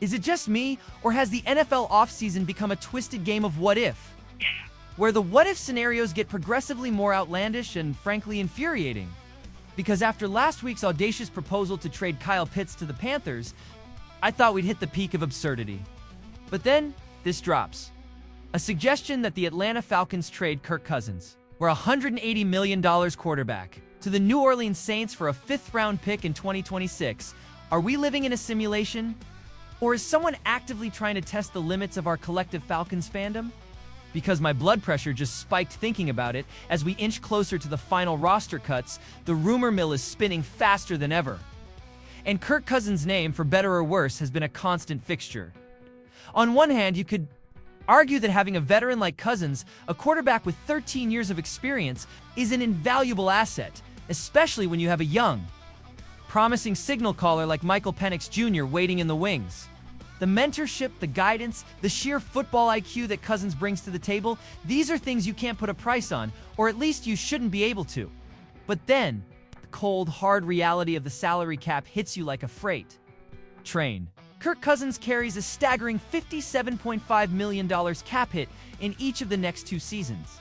Is it just me, or has the NFL offseason become a twisted game of what if? Where the what if scenarios get progressively more outlandish and frankly infuriating? Because after last week's audacious proposal to trade Kyle Pitts to the Panthers, I thought we'd hit the peak of absurdity. But then, this drops. A suggestion that the Atlanta Falcons trade Kirk Cousins, or $180 million quarterback, to the New Orleans Saints for a fifth-round pick in 2026. Are we living in a simulation? Or is someone actively trying to test the limits of our collective Falcons fandom? Because my blood pressure just spiked thinking about it, as we inch closer to the final roster cuts, the rumor mill is spinning faster than ever. And Kirk Cousins' name, for better or worse, has been a constant fixture. On one hand, you could argue that having a veteran like Cousins, a quarterback with 13 years of experience, is an invaluable asset, especially when you have a young, promising signal caller like Michael Penix Jr. waiting in the wings. The mentorship, the guidance, the sheer football IQ that Cousins brings to the table, these are things you can't put a price on, or at least you shouldn't be able to. But then, the cold, hard reality of the salary cap hits you like a freight train. Kirk Cousins carries a staggering $57.5 million cap hit in each of the next 2 seasons.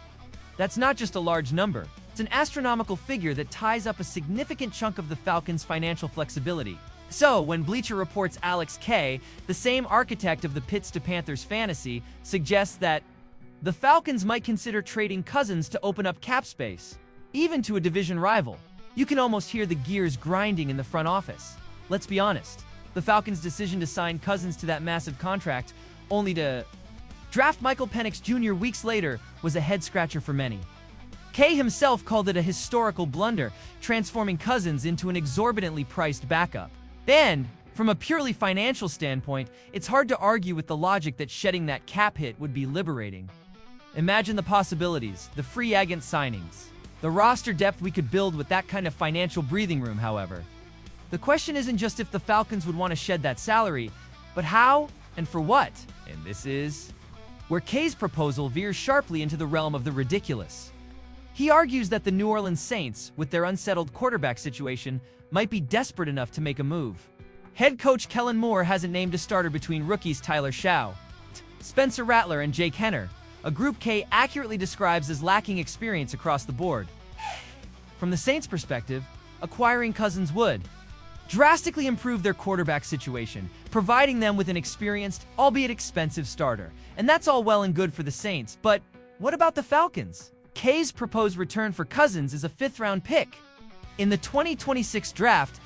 That's not just a large number. It's an astronomical figure that ties up a significant chunk of the Falcons' financial flexibility. So, when Bleacher Report's Alex Kay, the same architect of the Pitts to Panthers fantasy, suggests that the Falcons might consider trading Cousins to open up cap space, even to a division rival, you can almost hear the gears grinding in the front office. Let's be honest, the Falcons' decision to sign Cousins to that massive contract, only to draft Michael Penix Jr. weeks later, was a head-scratcher for many. Kay himself called it a historical blunder, transforming Cousins into an exorbitantly priced backup. And, from a purely financial standpoint, it's hard to argue with the logic that shedding that cap hit would be liberating. Imagine the possibilities, the free agent signings, the roster depth we could build with that kind of financial breathing room, however. The question isn't just if the Falcons would want to shed that salary, but how and for what? And this is where Kay's proposal veers sharply into the realm of the ridiculous. He argues that the New Orleans Saints, with their unsettled quarterback situation, might be desperate enough to make a move. Head coach Kellen Moore hasn't named a starter between rookies Tyler Shough, Spencer Rattler, and Jake Henner, a group Kay accurately describes as lacking experience across the board. From the Saints' perspective, acquiring Cousins would drastically improve their quarterback situation, providing them with an experienced, albeit expensive starter. And that's all well and good for the Saints, but what about the Falcons? Kay's proposed return for Cousins is a 5th-round pick in the 2026 draft.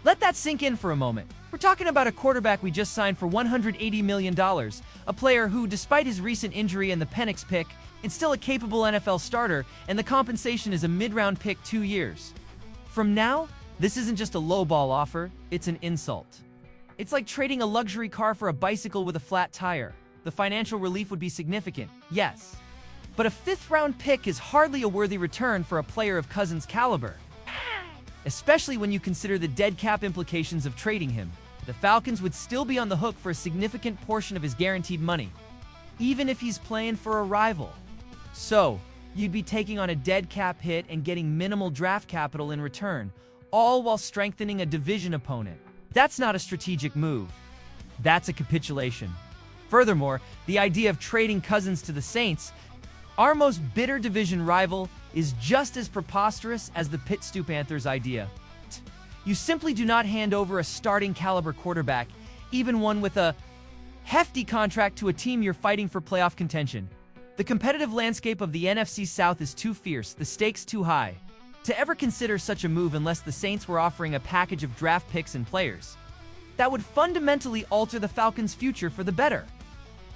Let that sink in for a moment. We're talking about a quarterback we just signed for $180 million, a player who, despite his recent injury and the Penix pick, is still a capable NFL starter, and the compensation is a mid-round pick 2 years from now. This isn't just a lowball offer, it's an insult. It's like trading a luxury car for a bicycle with a flat tire. The financial relief would be significant, yes, but a 5th-round pick is hardly a worthy return for a player of Cousins' caliber, especially when you consider the dead cap implications of trading him. The Falcons would still be on the hook for a significant portion of his guaranteed money, even if he's playing for a rival. So, you'd be taking on a dead cap hit and getting minimal draft capital in return, all while strengthening a division opponent. That's not a strategic move. That's a capitulation. Furthermore, the idea of trading Cousins to the Saints, our most bitter division rival, is just as preposterous as the Pitts to Panthers idea. You simply do not hand over a starting caliber quarterback, even one with a hefty contract, to a team you're fighting for playoff contention. The competitive landscape of the NFC South is too fierce, the stakes too high, to ever consider such a move unless the Saints were offering a package of draft picks and players that would fundamentally alter the Falcons' future for the better.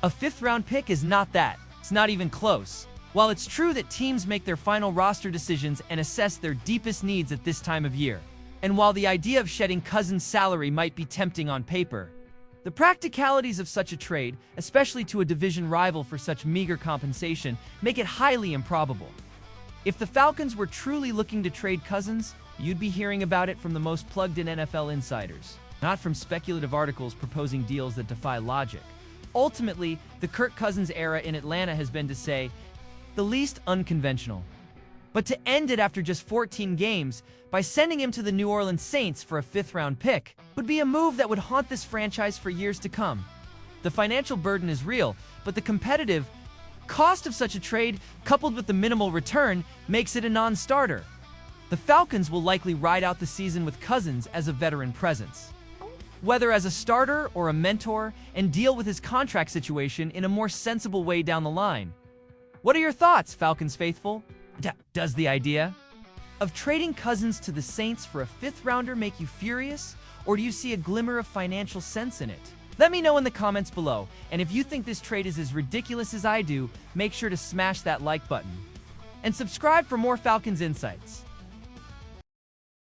A 5th-round pick is not that. It's not even close. While it's true that teams make their final roster decisions and assess their deepest needs at this time of year, and while the idea of shedding Cousins' salary might be tempting on paper, the practicalities of such a trade, especially to a division rival for such meager compensation, make it highly improbable. If the Falcons were truly looking to trade Cousins, you'd be hearing about it from the most plugged-in NFL insiders, not from speculative articles proposing deals that defy logic. Ultimately, the Kirk Cousins era in Atlanta has been, to say the least, unconventional. But to end it after just 14 games by sending him to the New Orleans Saints for a fifth-round pick would be a move that would haunt this franchise for years to come. The financial burden is real, but the competitive cost of such a trade, coupled with the minimal return, makes it a non-starter. The Falcons will likely ride out the season with Cousins as a veteran presence, whether as a starter or a mentor, and deal with his contract situation in a more sensible way down the line. What are your thoughts, Falcons faithful? Does the idea of trading Cousins to the Saints for a fifth-rounder make you furious, or do you see a glimmer of financial sense in it? Let me know in the comments below, and if you think this trade is as ridiculous as I do, make sure to smash that like button and subscribe for more Falcons insights.